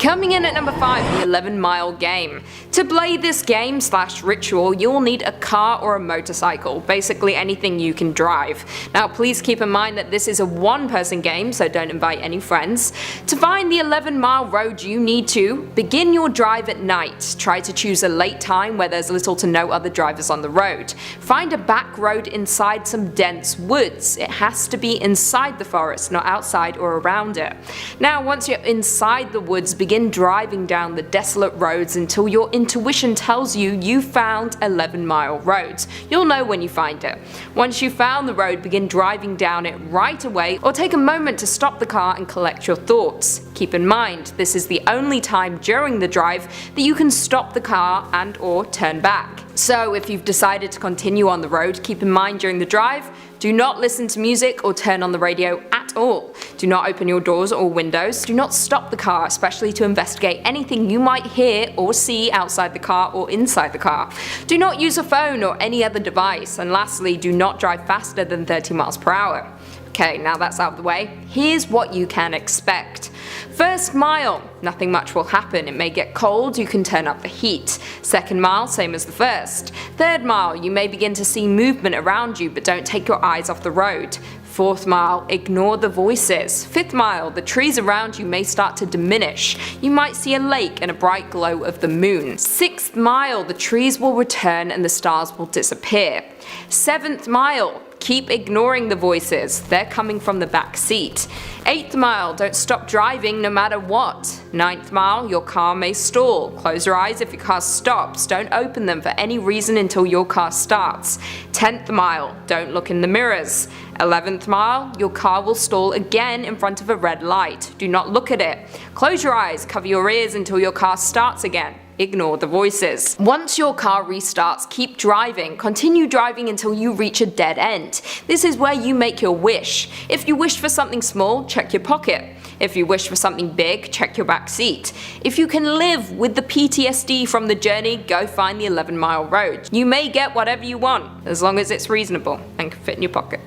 Coming in at number 5, the 11-mile game. To play this game / ritual, you'll need a car or a motorcycle, basically anything you can drive. Now please keep in mind that this is a one-person game, so don't invite any friends. To find the 11-mile road you need to begin your drive at night. Try to choose a late time where there's little to no other drivers on the road. Find a back road inside some dense woods. It has to be inside the forest, not outside or around it. Now once you're inside the woods, begin driving down the desolate roads until your intuition tells you found 11-mile roads. You'll know when you find it. Once you've found the road, begin driving down it right away, or take a moment to stop the car and collect your thoughts. Keep in mind, this is the only time during the drive that you can stop the car and or turn back. So if you've decided to continue on the road, keep in mind during the drive, do not listen to music or turn on the radio at all. Do not open your doors or windows. Do not stop the car, especially to investigate anything you might hear or see outside the car or inside the car. Do not use a phone or any other device. And lastly, do not drive faster than 30 miles per hour. Okay, now that's out of the way, here's what you can expect. First mile, nothing much will happen. It may get cold, you can turn up the heat. Second mile, same as the first. Third mile, you may begin to see movement around you, but don't take your eyes off the road. Fourth mile, ignore the voices. Fifth mile, the trees around you may start to diminish. You might see a lake and a bright glow of the moon. Sixth mile, the trees will return and the stars will disappear. Seventh mile, keep ignoring the voices, they're coming from the back seat. 8th mile, don't stop driving no matter what. 9th mile, your car may stall. Close your eyes if your car stops, don't open them for any reason until your car starts. 10th mile, don't look in the mirrors. 11th mile, your car will stall again in front of a red light. Do not look at it. Close your eyes, cover your ears until your car starts again. Ignore the voices. Once your car restarts, keep driving. Continue driving until you reach a dead end. This is where you make your wish. If you wish for something small, check your pocket. If you wish for something big, check your back seat. If you can live with the PTSD from the journey, go find the 11-mile road. You may get whatever you want, as long as it's reasonable and can fit in your pocket.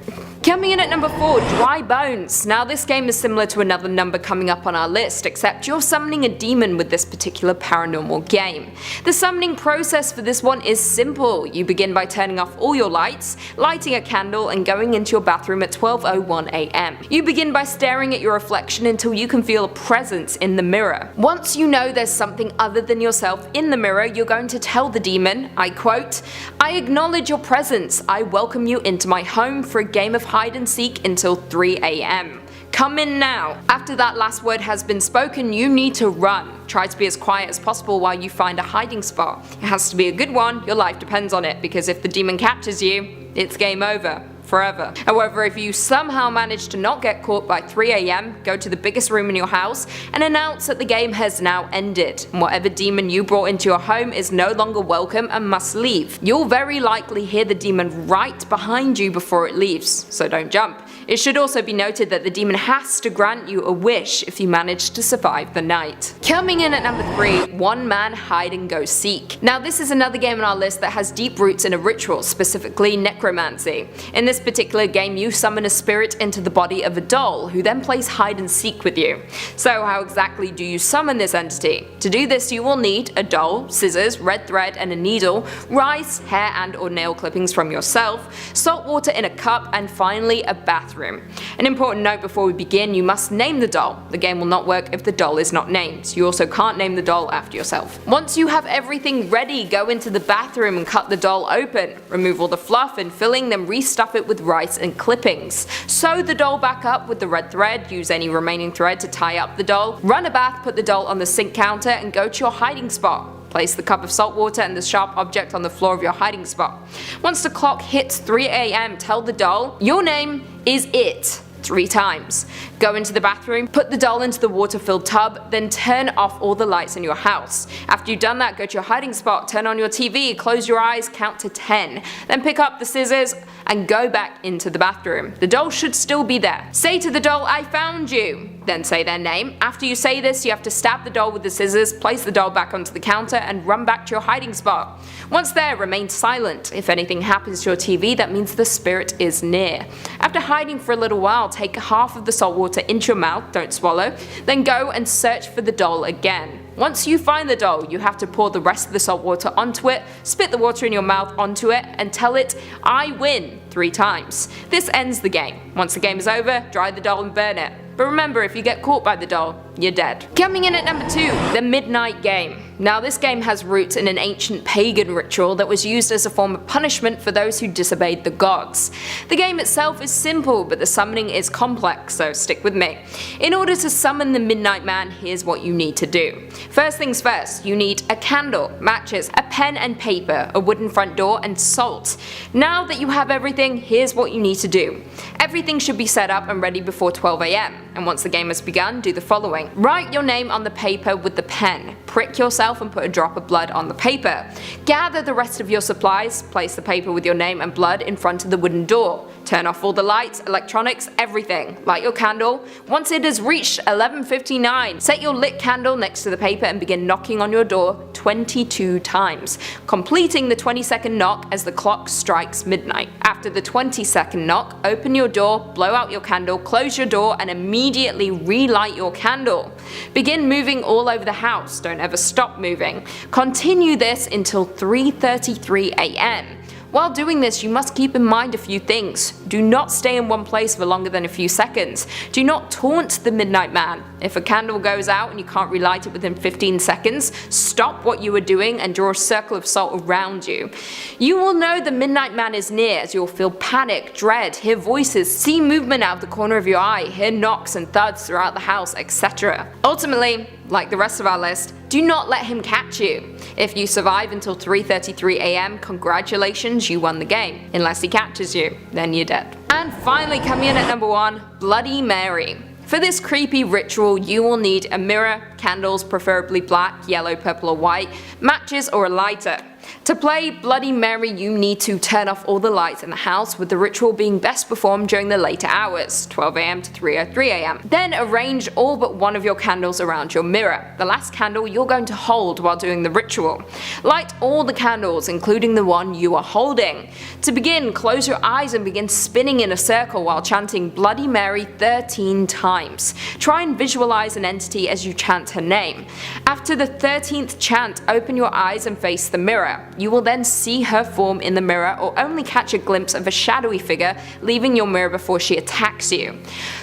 Coming in at number 4, Dry Bones. Now this game is similar to another number coming up on our list, except you're summoning a demon with this particular paranormal game. The summoning process for this one is simple. You begin by turning off all your lights, lighting a candle and going into your bathroom at 12:01 AM. You begin by staring at your reflection until you can feel a presence in the mirror. Once you know there's something other than yourself in the mirror, you're going to tell the demon, I quote, "I acknowledge your presence. I welcome you into my home for a game of hide and seek until 3 AM. Come in now." After that last word has been spoken, you need to run. Try to be as quiet as possible while you find a hiding spot. It has to be a good one, your life depends on it, because if the demon captures you, it's game over. Forever. However, if you somehow manage to not get caught by 3 AM, go to the biggest room in your house and announce that the game has now ended, and whatever demon you brought into your home is no longer welcome and must leave. You'll very likely hear the demon right behind you before it leaves, so don't jump. It should also be noted that the demon has to grant you a wish if you manage to survive the night. Coming in at number 3, One Man Hide and Go Seek. Now this is another game on our list that has deep roots in a ritual, specifically necromancy. In this particular game, you summon a spirit into the body of a doll, who then plays hide and seek with you. So how exactly do you summon this entity? To do this, you will need a doll, scissors, red thread and a needle, rice, hair and or nail clippings from yourself, salt water in a cup, and finally a bathroom. An important note before we begin, you must name the doll. The game will not work if the doll is not named. You also can't name the doll after yourself. Once you have everything ready, go into the bathroom and cut the doll open. Remove all the fluff and filling, then restuff it with rice and clippings. Sew the doll back up with the red thread, use any remaining thread to tie up the doll. Run a bath, put the doll on the sink counter and go to your hiding spot. Place the cup of salt water and the sharp object on the floor of your hiding spot. Once the clock hits 3 AM, tell the doll, "Your name is it." 3 times. Go into the bathroom, put the doll into the water-filled tub, then turn off all the lights in your house. After you've done that, go to your hiding spot, turn on your TV, close your eyes, count to 10. Then pick up the scissors and go back into the bathroom. The doll should still be there. Say to the doll, "I found you." Then say their name. After you say this, you have to stab the doll with the scissors, place the doll back onto the counter, and run back to your hiding spot. Once there, remain silent. If anything happens to your TV, that means the spirit is near. After hiding for a little while, take half of the salt water into your mouth, don't swallow, then go and search for the doll again. Once you find the doll, you have to pour the rest of the salt water onto it, spit the water in your mouth onto it, and tell it, "I win," 3 times. This ends the game. Once the game is over, dry the doll and burn it. But remember, if you get caught by the doll, you're dead. Coming in at number 2, the Midnight Game. Now this game has roots in an ancient pagan ritual that was used as a form of punishment for those who disobeyed the gods. The game itself is simple, but the summoning is complex, so stick with me. In order to summon the Midnight Man, here's what you need to do. First things first, you need a candle, matches, a pen and paper, a wooden front door, and salt. Now that you have everything, here's what you need to do. Everything should be set up and ready before 12 AM, and once the game has begun, do the following. Write your name on the paper with the pen, prick yourself and put a drop of blood on the paper. Gather the rest of your supplies, place the paper with your name and blood in front of the wooden door. Turn off all the lights, electronics, everything. Light your candle. Once it has reached 11:59, set your lit candle next to the paper and begin knocking on your door 22 times, completing the 20-second knock as the clock strikes midnight. After the 20-second knock, open your door, blow out your candle, close your door, and immediately relight your candle. Begin moving all over the house. Don't ever stop moving. Continue this until 3:33 AM. While doing this, you must keep in mind a few things. Do not stay in one place for longer than a few seconds. Do not taunt the Midnight Man. If a candle goes out and you can't relight it within 15 seconds, stop what you are doing and draw a circle of salt around you. You will know the Midnight Man is near as you'll feel panic, dread, hear voices, see movement out the corner of your eye, hear knocks and thuds throughout the house, etc. Ultimately, like the rest of our list, do not let him catch you. If you survive until 3:33 AM, congratulations, you won the game. Unless he catches you, then you're dead. And finally, coming in at number 1, Bloody Mary. For this creepy ritual, you will need a mirror, candles, preferably black, yellow, purple or white, matches or a lighter. To play Bloody Mary, you need to turn off all the lights in the house, with the ritual being best performed during the later hours, 12 AM to 3:03 AM. Then arrange all but one of your candles around your mirror, the last candle you're going to hold while doing the ritual. Light all the candles, including the one you are holding. To begin, close your eyes and begin spinning in a circle while chanting Bloody Mary 13 times. Try and visualize an entity as you chant her name. After the 13th chant, open your eyes and face the mirror. You will then see her form in the mirror or only catch a glimpse of a shadowy figure leaving your mirror before she attacks you.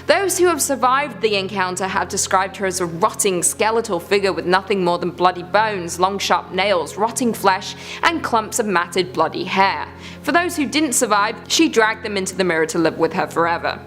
Those who have survived the encounter have described her as a rotting skeletal figure with nothing more than bloody bones, long sharp nails, rotting flesh, and clumps of matted bloody hair. For those who didn't survive, she dragged them into the mirror to live with her forever.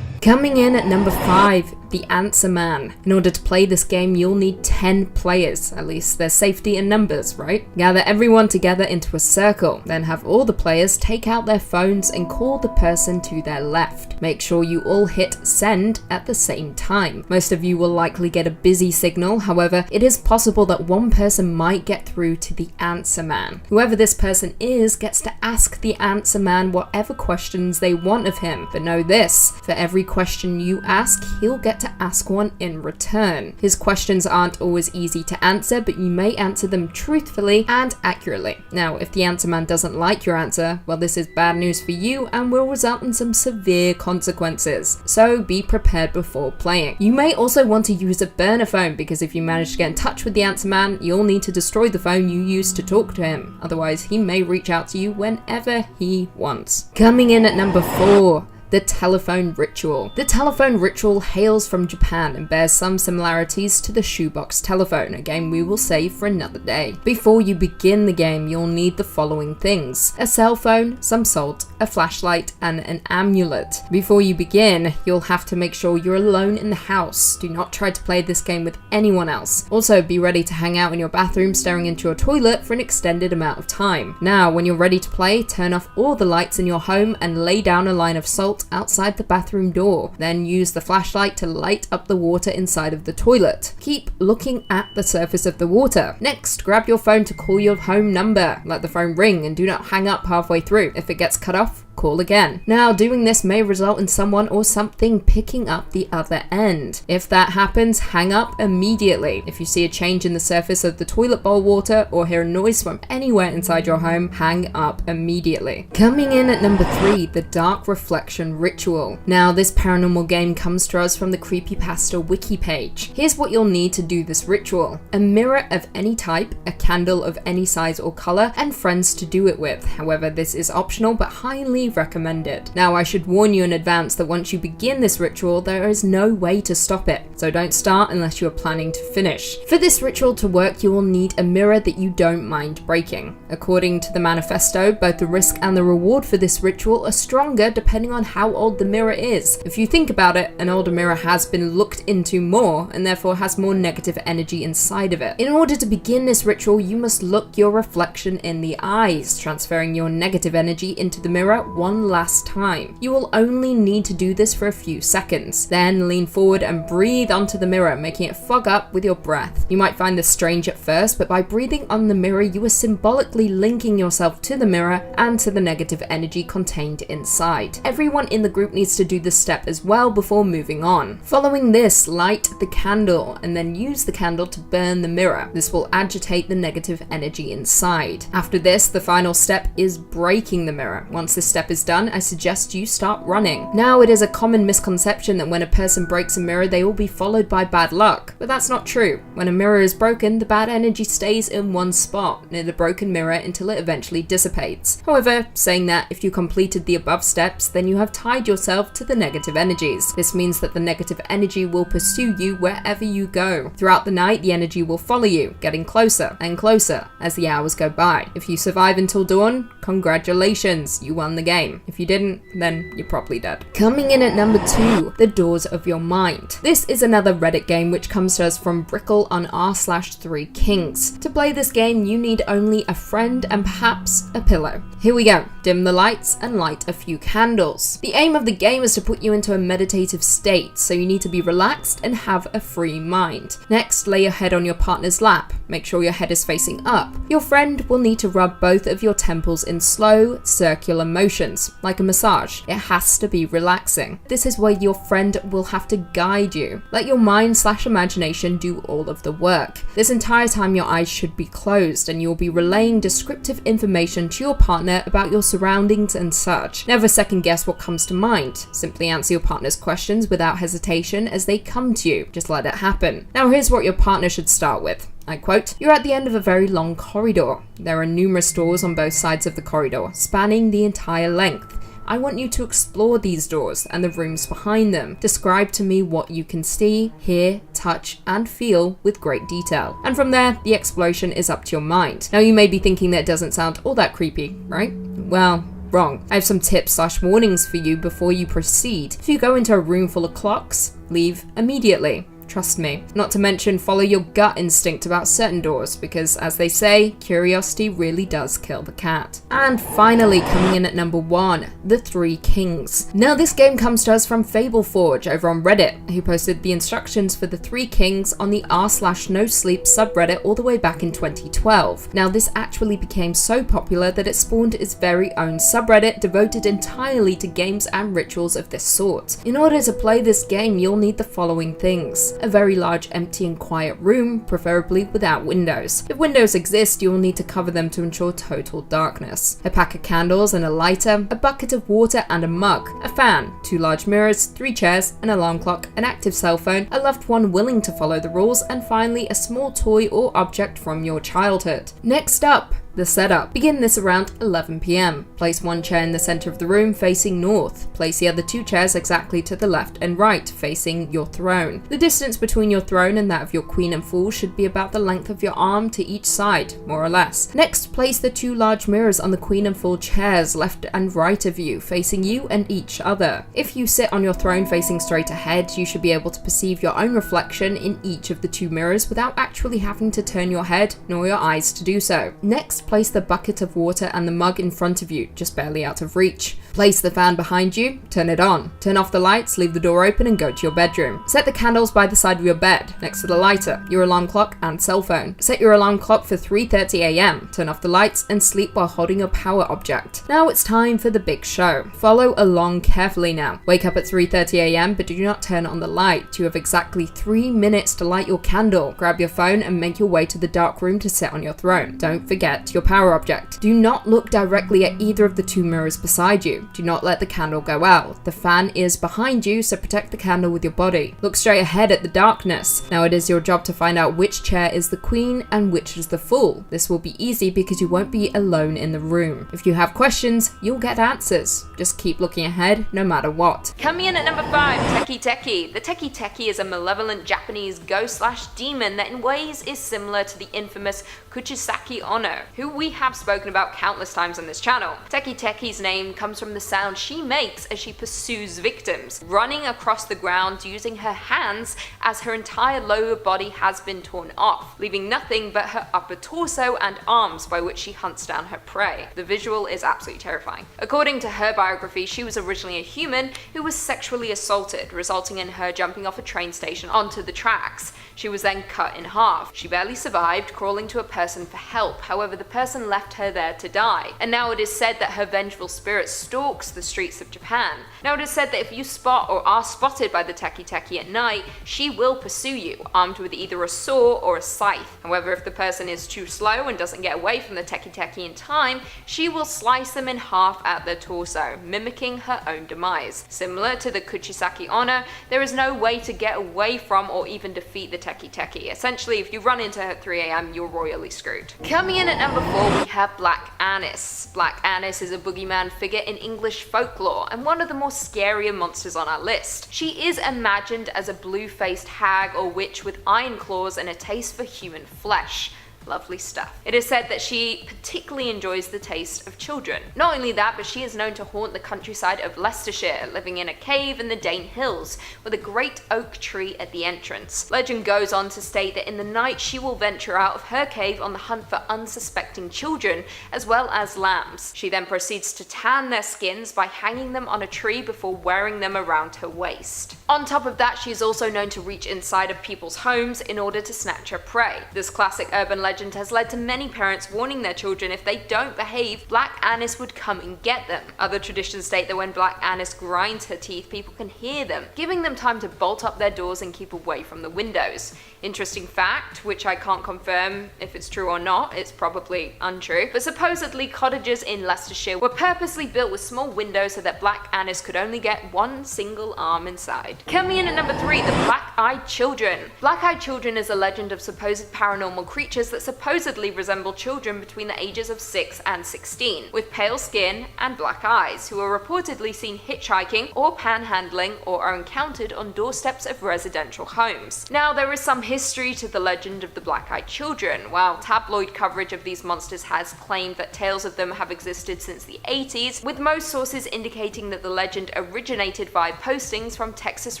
Coming in at number 5, the Answer Man. In order to play this game, you'll need 10 players. At least there's safety in numbers, right? Gather everyone together into a circle, then have all the players take out their phones and call the person to their left. Make sure you all hit send at the same time. Most of you will likely get a busy signal, however, it is possible that one person might get through to the Answer Man. Whoever this person is gets to ask the Answer Man whatever questions they want of him. But know this, for every question you ask, he'll get to ask one in return. His questions aren't always easy to answer, but you may answer them truthfully and accurately. Now, if the Answer Man doesn't like your answer, well, this is bad news for you and will result in some severe consequences. So be prepared before playing. You may also want to use a burner phone, because if you manage to get in touch with the Answer Man, you'll need to destroy the phone you used to talk to him. Otherwise, he may reach out to you whenever he wants. Coming in at number 4, the telephone ritual. The telephone ritual hails from Japan and bears some similarities to the shoebox telephone, a game we will save for another day. Before you begin the game, you'll need the following things: a cell phone, some salt, a flashlight, and an amulet. Before you begin, you'll have to make sure you're alone in the house. Do not try to play this game with anyone else. Also, be ready to hang out in your bathroom staring into your toilet for an extended amount of time. Now, when you're ready to play, turn off all the lights in your home and lay down a line of salt result outside the bathroom door. Then use the flashlight to light up the water inside of the toilet. Keep looking at the surface of the water. Next, grab your phone to call your home number. Let the phone ring and do not hang up halfway through. If it gets cut off, call again. Now, doing this may result in someone or something picking up the other end. If that happens, hang up immediately. If you see a change in the surface of the toilet bowl water or hear a noise from anywhere inside your home, hang up immediately. Coming in at number 3, the dark reflection ritual. Now, this paranormal game comes to us from the Creepypasta wiki page. Here's what you'll need to do this ritual: a mirror of any type, a candle of any size or color, and friends to do it with. However, this is optional but highly recommended. Now, I should warn you in advance that once you begin this ritual, there is no way to stop it, so don't start unless you are planning to finish. For this ritual to work, you will need a mirror that you don't mind breaking. According to the manifesto, both the risk and the reward for this ritual are stronger depending on how old the mirror is. If you think about it, an older mirror has been looked into more and therefore has more negative energy inside of it. In order to begin this ritual, you must look your reflection in the eyes, transferring your negative energy into the mirror one last time. You will only need to do this for a few seconds. Then lean forward and breathe onto the mirror, making it fog up with your breath. You might find this strange at first, but by breathing on the mirror, you are symbolically linking yourself to the mirror and to the negative energy contained inside. Everyone in the group needs to do this step as well before moving on. Following this, light the candle and then use the candle to burn the mirror. This will agitate the negative energy inside. After this, the final step is breaking the mirror. Once this step is done, I suggest you start running. Now, it is a common misconception that when a person breaks a mirror, they will be followed by bad luck, but that's not true. When a mirror is broken, the bad energy stays in one spot near the broken mirror until it eventually dissipates. However, saying that, if you completed the above steps, then you have tied yourself to the negative energies. This means that the negative energy will pursue you wherever you go. Throughout the night, the energy will follow you, getting closer and closer as the hours go by. If you survive until dawn, congratulations, you won the game. If you didn't, then you're probably dead. Coming in at number 2, the doors of your mind. This is another Reddit game which comes to us from Brickle on r/3kings. To play this game, you need only a friend and perhaps a pillow. Here we go. Dim the lights and light a few candles. The aim of the game is to put you into a meditative state, so you need to be relaxed and have a free mind. Next, lay your head on your partner's lap. Make sure your head is facing up. Your friend will need to rub both of your temples in slow, circular motions, like a massage. It has to be relaxing. This is where your friend will have to guide you. Let your mind/imagination do all of the work. This entire time your eyes should be closed and you'll be relaying descriptive information to your partner about your surroundings and such. Never second guess what comes to mind. Simply answer your partner's questions without hesitation as they come to you. Just let it happen. Now, here's what your partner should start with. I quote, "You're at the end of a very long corridor. There are numerous doors on both sides of the corridor, spanning the entire length. I want you to explore these doors and the rooms behind them. Describe to me what you can see, hear, touch, and feel with great detail." And from there, the exploration is up to your mind. Now, you may be thinking that it doesn't sound all that creepy, right? Well, wrong. I have some tips/warnings for you before you proceed. If you go into a room full of clocks, leave immediately. Trust me. Not to mention, follow your gut instinct about certain doors, because as they say, curiosity really does kill the cat. And finally, coming in at number 1, the 3 Kings. Now, this game comes to us from FableForge over on Reddit, who posted the instructions for the 3 Kings on the r/NoSleep subreddit all the way back in 2012. Now, this actually became so popular that it spawned its very own subreddit devoted entirely to games and rituals of this sort. In order to play this game, you'll need the following things: a very large, empty and quiet room, preferably without windows. If windows exist, you will need to cover them to ensure total darkness. A pack of candles and a lighter, a bucket of water and a mug, a fan, 2 large mirrors, 3 chairs, an alarm clock, an active cell phone, a loved one willing to follow the rules, and finally a small toy or object from your childhood. Next up, the setup. Begin this around 11 PM. Place 1 chair in the center of the room facing north. Place the other 2 chairs exactly to the left and right facing your throne. The distance between your throne and that of your queen and fool should be about the length of your arm to each side, more or less. Next, place the 2 large mirrors on the queen and fool chairs left and right of you, facing you and each other. If you sit on your throne facing straight ahead, you should be able to perceive your own reflection in each of the 2 mirrors without actually having to turn your head nor your eyes to do so. Next, place the bucket of water and the mug in front of you, just barely out of reach. Place the fan behind you, turn it on. Turn off the lights, leave the door open and go to your bedroom. Set the candles by the side of your bed, next to the lighter, your alarm clock and cell phone. Set your alarm clock for 3:30 a.m. Turn off the lights and sleep while holding your power object. Now it's time for the big show. Follow along carefully now. Wake up at 3:30 a.m. but do not turn on the light. You have exactly 3 minutes to light your candle. Grab your phone and make your way to the dark room to sit on your throne. Don't forget your power object. Do not look directly at either of the two mirrors beside you. Do not let the candle go out. The fan is behind you, so protect the candle with your body. Look straight ahead at the darkness. Now it is your job to find out which chair is the queen and which is the fool. This will be easy because you won't be alone in the room. If you have questions, you'll get answers. Just keep looking ahead no matter what. Coming in at number 5, Teke Teke. The Teke Teke is a malevolent Japanese ghost/demon that in ways is similar to the infamous Kuchisaki Ono, who we have spoken about countless times on this channel. Teke Teke's name comes from the sound she makes as she pursues victims, running across the ground using her hands as her entire lower body has been torn off, leaving nothing but her upper torso and arms by which she hunts down her prey. The visual is absolutely terrifying. According to her biography, she was originally a human who was sexually assaulted, resulting in her jumping off a train station onto the tracks. She was then cut in half. She barely survived, crawling to a person for help. However, the person left her there to die. And now it is said that her vengeful spirit stalks the streets of Japan. Now it is said that if you spot or are spotted by the Teke Teke at night, she will pursue you, armed with either a saw or a scythe. However, if the person is too slow and doesn't get away from the Teke Teke in time, she will slice them in half at their torso, mimicking her own demise. Similar to the Kuchisaki Ono, there is no way to get away from or even defeat the Teke Teke. Essentially, if you run into her at 3 a.m, you're royally screwed. Coming in at number 4, we have Black Annis. Black Annis is a boogeyman figure in English folklore and one of the more scarier monsters on our list. She is imagined as a blue-faced hag or witch with iron claws and a taste for human flesh. Lovely stuff. It is said that she particularly enjoys the taste of children. Not only that, but she is known to haunt the countryside of Leicestershire, living in a cave in the Dane Hills with a great oak tree at the entrance. Legend goes on to state that in the night she will venture out of her cave on the hunt for unsuspecting children as well as lambs. She then proceeds to tan their skins by hanging them on a tree before wearing them around her waist. On top of that, she is also known to reach inside of people's homes in order to snatch her prey. This classic urban legend has led to many parents warning their children if they don't behave, Black Annis would come and get them. Other traditions state that when Black Annis grinds her teeth, people can hear them, giving them time to bolt up their doors and keep away from the windows. Interesting fact, which I can't confirm if it's true or not, it's probably untrue, but supposedly cottages in Leicestershire were purposely built with small windows so that Black Annis could only get one single arm inside. Coming in at number 3, the Black-Eyed Children. Black-Eyed Children is a legend of supposed paranormal creatures that supposedly resemble children between the ages of 6 and 16, with pale skin and black eyes, who are reportedly seen hitchhiking or panhandling or are encountered on doorsteps of residential homes. Now, there is some history to the legend of the Black-Eyed Children. While tabloid coverage of these monsters has claimed that tales of them have existed since the 80s, with most sources indicating that the legend originated via postings from Texas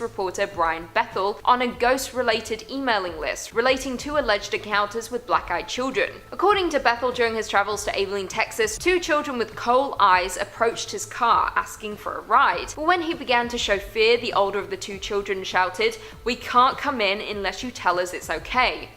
reporter Brian Bethel on a ghost-related emailing list relating to alleged encounters with Black-Eyed Children. According to Bethel, during his travels to Abilene, Texas, 2 children with coal eyes approached his car asking for a ride. But when he began to show fear, the older of the 2 children shouted, "We can't come in unless you tell us it's okay."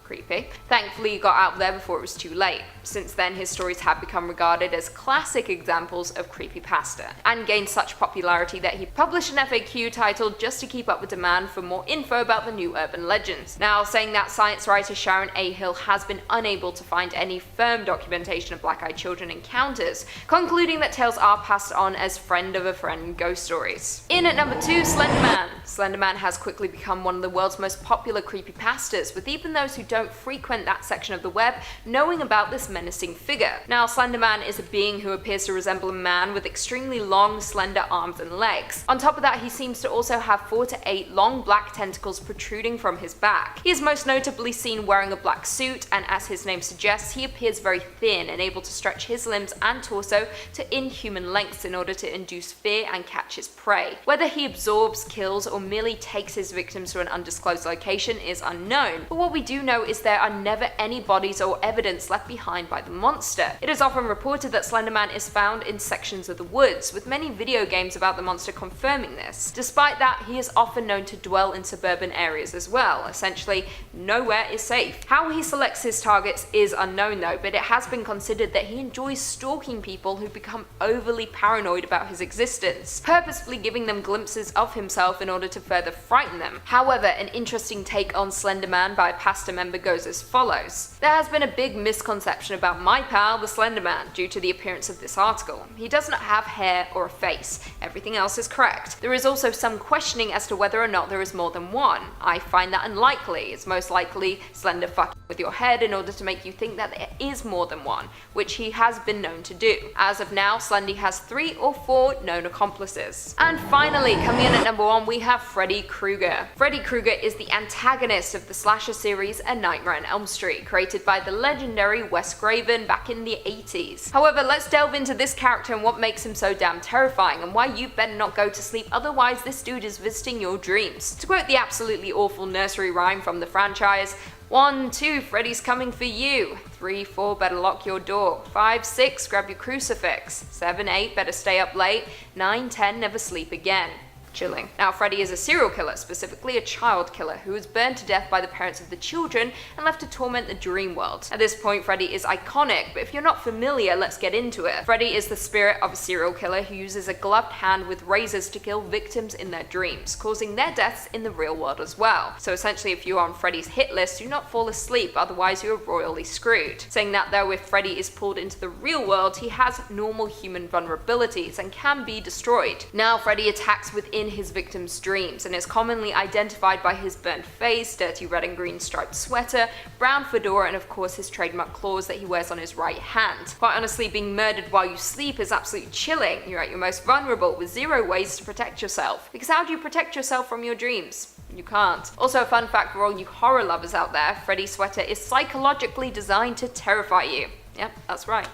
Creepy. Thankfully, he got out there before it was too late. Since then, his stories have become regarded as classic examples of creepypasta, and gained such popularity that he published an FAQ titled "Just to Keep Up with Demand for More Info About the New Urban Legends." Now, saying that, science writer Sharon A. Hill has been unable to find any firm documentation of Black-Eyed Children encounters, concluding that tales are passed on as friend of a friend ghost stories. In at number 2, Slenderman. Slenderman has quickly become one of the world's most popular creepypastas, with even those who don't frequent that section of the web knowing about this menacing figure. Now, Slenderman is a being who appears to resemble a man with extremely long, slender arms and legs. On top of that, he seems to also have 4 to 8 long black tentacles protruding from his back. He is most notably seen wearing a black suit, and as his name suggests, he appears very thin and able to stretch his limbs and torso to inhuman lengths in order to induce fear and catch his prey. Whether he absorbs, kills, or merely takes his victims to an undisclosed location is unknown, but what we do know is there are never any bodies or evidence left behind by the monster. It is often reported that Slenderman is found in sections of the woods, with many video games about the monster confirming this. Despite that, he is often known to dwell in suburban areas as well. Essentially, nowhere is safe. How he selects his targets is unknown though, but it has been considered that he enjoys stalking people who become overly paranoid about his existence, purposefully giving them glimpses of himself in order to further frighten them. However, an interesting take on Slenderman by a Pastor member goes as follows. There has been a big misconception about my pal, the Slenderman, due to the appearance of this article. He does not have hair or a face. Everything else is correct. There is also some questioning as to whether or not there is more than one. I find that unlikely. It's most likely Slender fucking with your head in order to make you think that there is more than one, which he has been known to do. As of now, Slendy has 3 or 4 known accomplices. And finally, coming in at number 1, we have Freddy Krueger. Freddy Krueger is the antagonist of the slasher series A Nightmare on Elm Street, created by the legendary Wes Craven back in the 80s. However, let's delve into this character and what makes him so damn terrifying, and why you better not go to sleep, otherwise this dude is visiting your dreams. To quote the absolutely awful nursery rhyme from the franchise, 1, 2, Freddy's coming for you. 3, 4, better lock your door. 5, 6, grab your crucifix. 7, 8, better stay up late. 9, 10, never sleep again. Chilling. Now, Freddy is a serial killer, specifically a child killer, who was burned to death by the parents of the children and left to torment the dream world. At this point, Freddy is iconic, but if you're not familiar, let's get into it. Freddy is the spirit of a serial killer who uses a gloved hand with razors to kill victims in their dreams, causing their deaths in the real world as well. So essentially, if you are on Freddy's hit list, do not fall asleep, otherwise you are royally screwed. Saying that though, if Freddy is pulled into the real world, he has normal human vulnerabilities and can be destroyed. Now, Freddy attacks within his victims' dreams and is commonly identified by his burnt face, dirty red and green striped sweater, brown fedora, and of course his trademark claws that he wears on his right hand. Quite honestly, being murdered while you sleep is absolutely chilling. You're at your most vulnerable with 0 ways to protect yourself. Because how do you protect yourself from your dreams? You can't. Also, a fun fact for all you horror lovers out there, Freddy's sweater is psychologically designed to terrify you. Yep, that's right.